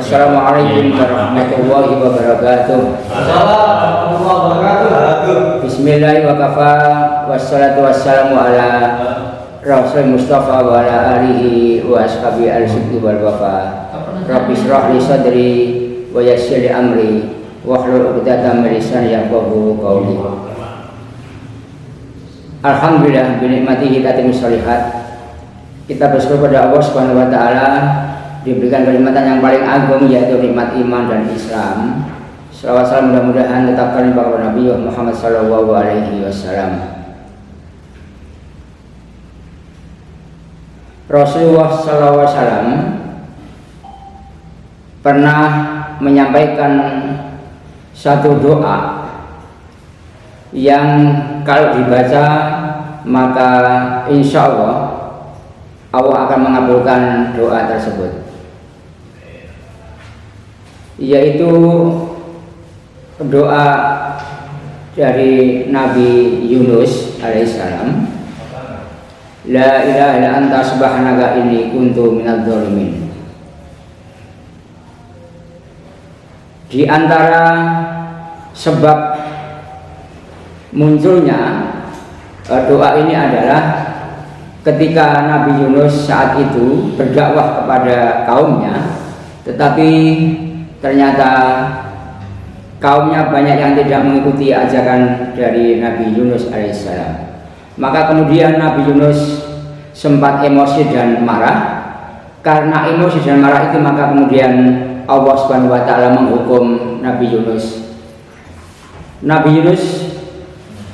Assalamualaikum warahmatullahi wabarakatuh. Bismillahirrahmanirrahim. Wa kafa wassalatu wassalamu ala Rasul Mustafa wa ala alihi wa ashabi al-sidqi wal wafa. Rabbi shrah li sadri wa yassir li amri wahlul 'uqdatam min lisani yafqahu qawli. Alhamdulillah bi nikmatihi tatimmus shalihat. Kita bersyukur pada Allah Subhanahu wa taala diberikan kenikmatan yang paling agung, yaitu nikmat iman dan Islam. Selawat salam mudah-mudahan tetap kali kepada Nabi Muhammad sallallahu alaihi wasallam. Rasulullah sallallahu alaihi wasallam pernah menyampaikan satu doa yang kalau dibaca maka insya Allah akan mengabulkan doa tersebut, yaitu doa dari Nabi Yunus alaihissalam. La ilaha illa anta subhanaka inni kuntu minadz dzalimin. Di antara sebab munculnya doa ini adalah ketika Nabi Yunus saat itu berdakwah kepada kaumnya, tetapi ternyata kaumnya banyak yang tidak mengikuti ajakan dari Nabi Yunus alaihissalam. Maka kemudian Nabi Yunus sempat emosi dan marah. Karena emosi dan marah itu maka kemudian Allah Subhanahu wa taala menghukum Nabi Yunus. Nabi Yunus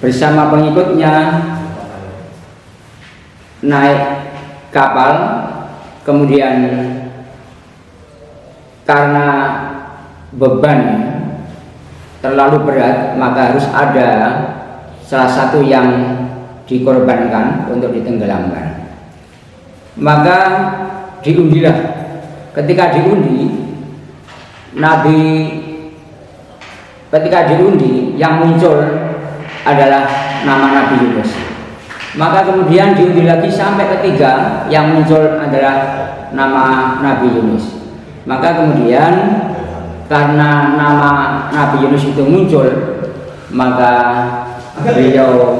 bersama pengikutnya naik kapal, kemudian karena beban terlalu berat maka harus ada salah satu yang dikorbankan untuk ditenggelamkan. Maka diundilah. Ketika diundi yang muncul adalah nama Nabi Yunus. Maka kemudian diundi lagi sampai ketiga, yang muncul adalah nama Nabi Yunus. Maka kemudian karena nama Nabi Yunus itu muncul, maka beliau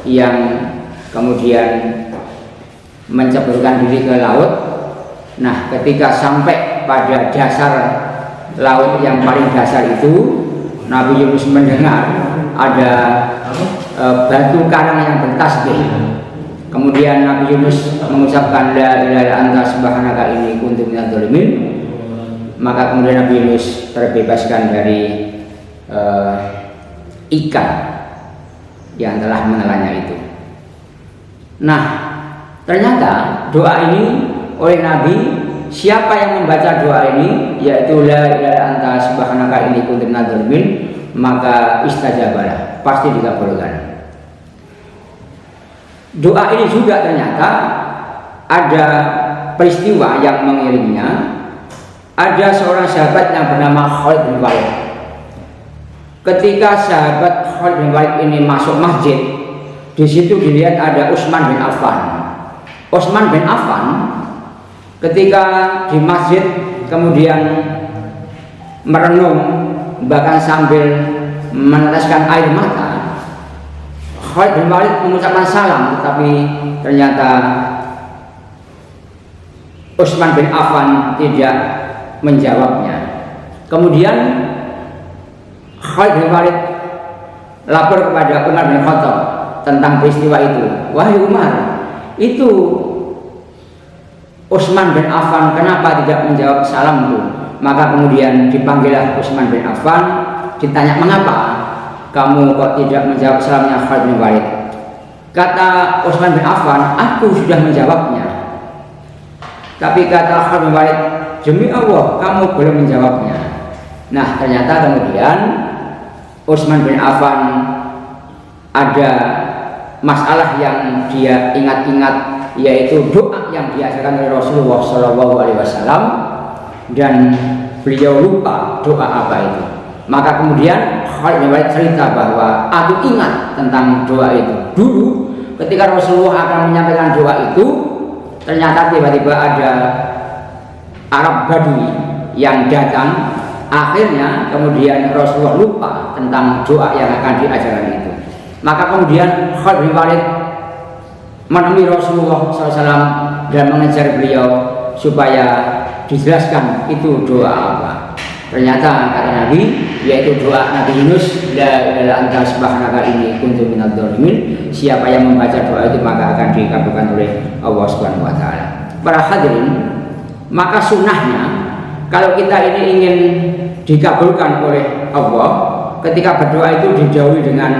yang kemudian menceburkan diri ke laut. Nah, ketika sampai pada dasar laut yang paling dasar itu, Nabi Yunus mendengar ada batu karang yang bertasbih. Kemudian Nabi Yunus mengucapkan la ilaha illa anta subhanaka inni kuntu minadz dzalimin. Maka kemudian Nabi Yunus terbebaskan dari ikan yang telah menelannya itu. Nah, ternyata doa ini oleh Nabi, siapa yang membaca doa ini, yaitu la ilaha illa anta subhanaka inni kuntu minadz dzalimin, maka istajabalah, pasti dikabulkan. Doa ini juga ternyata ada peristiwa yang mengiringinya. Ada seorang sahabat yang bernama Khalid bin Walid. Ketika sahabat Khalid bin Walid ini masuk masjid, di situ dilihat ada Utsman bin Affan. Utsman bin Affan ketika di masjid kemudian merenung, bahkan sambil meneteskan air mata. Khalid bin Walid mengucapkan salam, tetapi ternyata Utsman bin Affan tidak menjawabnya. Kemudian Khalid bin Walid lapor kepada Umar bin Khattab tentang peristiwa itu. Wahai Umar, itu Utsman bin Affan kenapa tidak menjawab salamku? Maka kemudian dipanggillah Utsman bin Affan, ditanya, mengapa kamu kok tidak menjawab salamnya Khalid bin Walid? Kata Utsman bin Affan, aku sudah menjawabnya. Tapi kata Khalid bin Walid, demi Allah kamu belum menjawabnya. Nah, ternyata kemudian Utsman bin Affan ada masalah yang dia ingat-ingat, yaitu doa yang diajarkan oleh Rasulullah SAW, dan beliau lupa doa apa itu. Maka kemudian Khalid bin Walid cerita bahwa aku ingat tentang doa itu. Dulu ketika Rasulullah akan menyampaikan doa itu, ternyata tiba-tiba ada Arab Badui yang datang. Akhirnya kemudian Rasulullah lupa tentang doa yang akan diajarkan itu. Maka kemudian Khalid bin Walid menemui Rasulullah SAW dan mengejar beliau supaya dijelaskan itu doa apa. Ternyata kata Nabi, yaitu doa Nabi Yunus, la ilaha anta subhanaka inni kuntu minadz dzalimin. Siapa yang membaca doa itu maka akan dikabulkan oleh Allah Subhanahu wa taala. Para hadirin, maka sunnahnya kalau kita ini ingin dikabulkan oleh Allah, ketika berdoa itu dijauhi dengan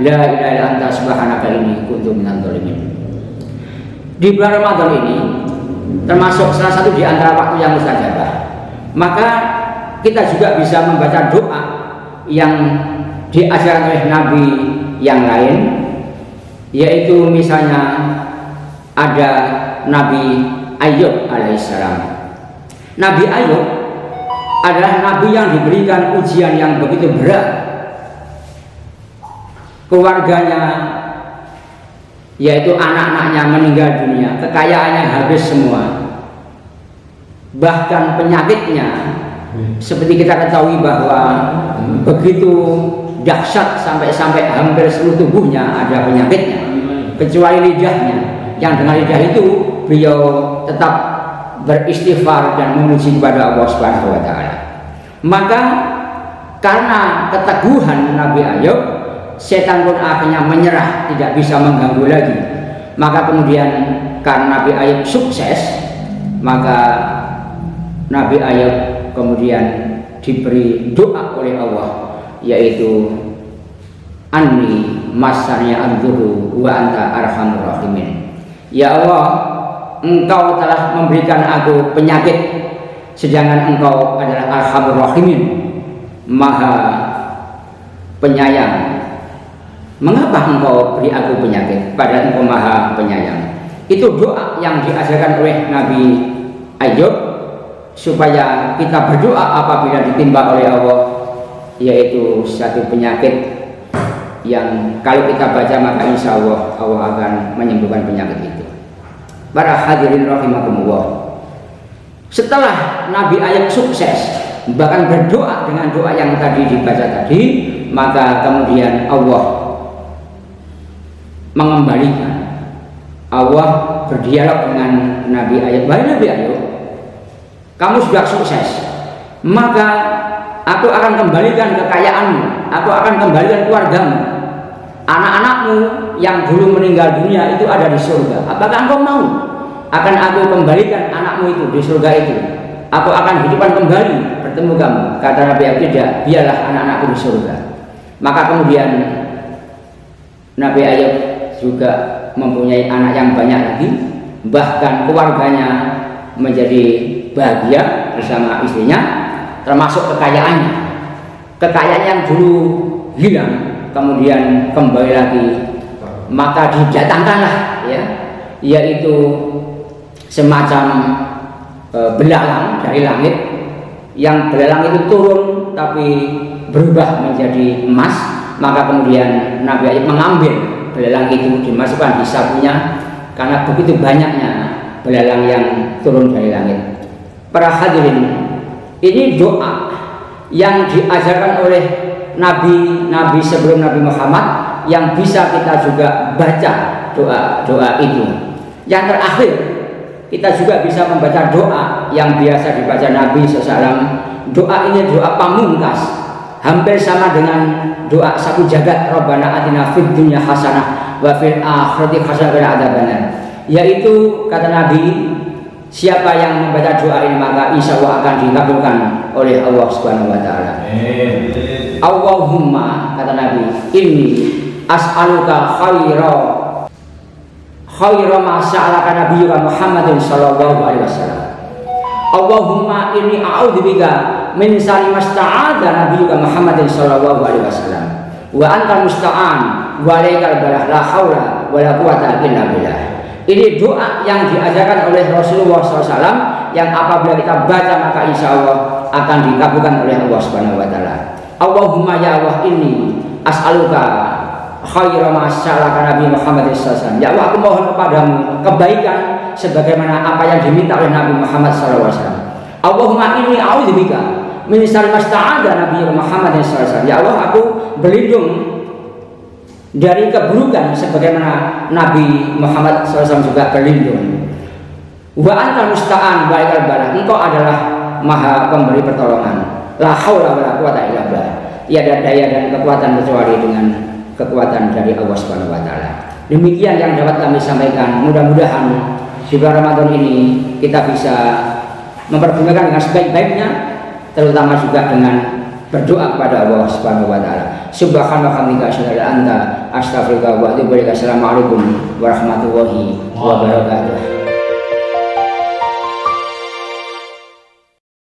la ilaha anta subhanaka inni kuntu minadz dzalimin. Di bulan Ramadan ini termasuk salah satu di antara waktu yang mustajabah, maka kita juga bisa membaca doa yang diajarkan oleh Nabi yang lain, yaitu misalnya ada Nabi Ayub alaihissalam. Nabi Ayub adalah nabi yang diberikan ujian yang begitu berat. Keluarganya, yaitu anak-anaknya meninggal dunia, kekayaannya habis semua, bahkan penyakitnya seperti kita ketahui bahwa begitu dahsyat sampai hampir seluruh tubuhnya ada penyakitnya, kecuali lidahnya, yang dengan lidah itu beliau tetap beristighfar dan memuji kepada Allah Subhanahu wa taala. Maka karena keteguhan Nabi Ayub, setan pun akhirnya menyerah, tidak bisa mengganggu lagi. Maka kemudian karena Nabi Ayub sukses, maka Nabi Ayub kemudian diberi doa oleh Allah, yaitu anni masanya anzuru wa anta arhamur rahimin. Ya Allah, Engkau telah memberikan aku penyakit, sedangkan Engkau adalah arhamur rahimin, maha penyayang. Mengapa Engkau beri aku penyakit padahal Engkau maha penyayang? Itu doa yang diajarkan oleh Nabi Ayub, supaya kita berdoa apabila ditimpa oleh Allah, yaitu satu penyakit yang kalau kita baca maka insya Allah Allah akan menyembuhkan penyakit itu. Para hadirin rahimakumullah, setelah Nabi Ayub sukses bahkan berdoa dengan doa yang tadi dibaca tadi, maka kemudian Allah mengembalikan. Allah berdialog dengan Nabi Ayub. Wahai Nabi Ayub, kamu sudah sukses, maka aku akan kembalikan kekayaanmu, aku akan kembalikan keluargamu, anak-anakmu yang dulu meninggal dunia itu ada di surga. Apakah engkau mau? Akan aku kembalikan anakmu itu di surga itu. Aku akan hidupkan kembali bertemu kamu. Kata Nabi Ayub, tidak, biarlah anak-anakku di surga. Maka kemudian Nabi Ayub juga mempunyai anak yang banyak lagi, bahkan keluarganya menjadi bahagia bersama istrinya, termasuk kekayaannya. Kekayaan yang dulu hilang kemudian kembali lagi, maka didatangkanlah ya, yaitu semacam belalang dari langit, yang belalang itu turun tapi berubah menjadi emas. Maka kemudian Nabi Ayub mengambil belalang itu, dimasukkan di sakunya, karena begitu banyaknya belalang yang turun dari langit. Para hadirin, ini doa yang diajarkan oleh nabi-nabi sebelum Nabi Muhammad, yang bisa kita juga baca doa-doa itu. Yang terakhir, kita juga bisa membaca doa yang biasa dibaca Nabi SAW. Doa ini doa pamungkas, hampir sama dengan doa sapu jagat, Rabbana atina fid dunya hasanah wa fil akhirati hasanah wa qina adzabannar. Yaitu kata Nabi, siapa yang membaca doa ini maka insya Allah akan dikabulkan oleh Allah Subhanahu wa taala. Allahumma, kata Nabi, inni as'aluka khaira ma sa'alaka nabiyyuka Muhammadin sallallahu alaihi wasallam. Allahumma inni a'udzubika min syarri ma sta'adha nabiyyuka Muhammadin sallallahu alaihi wasallam. Wa anta musta'an wa alaikal balah, la haula wa la quwata illa billah. Ini doa yang diajarkan oleh Rasulullah SAW, yang apabila kita baca maka insya Allah akan dikabulkan oleh Allah Subhanahu wa taala. Allahumma ya Allah, inni as'aluka khaira ma sa'alaka Nabi Muhammad SAW. Ya Allah, aku mohon kepadamu kebaikan sebagaimana apa yang diminta oleh Nabi Muhammad SAW. Allahumma inni a'udzubika min syarri ma sta'adha Nabi Muhammad sallallahu alaihi wasallam. Ya Allah, aku berlindung dari keburukan sebagaimana Nabi Muhammad SAW juga berlindung. Wa anta musta'an wa ilaikal balah. Engkau adalah Maha pemberi pertolongan. La haula wala quwata illa billah. Tiada daya dan kekuatan kecuali dengan kekuatan dari Allah Subhanahu wa taala. Demikian yang dapat kami sampaikan. Mudah-mudahan di bulan Ramadan ini kita bisa mempergunakan dengan sebaik-baiknya, terutama juga dengan berdoa kepada Allah Subhanahu wa taala. Subhanaka wa bihamdika asyhadu an la ilaha illa anta astaghfiruka wa atubu ilaik. Assalamualaikum warahmatullahi wabarakatuh.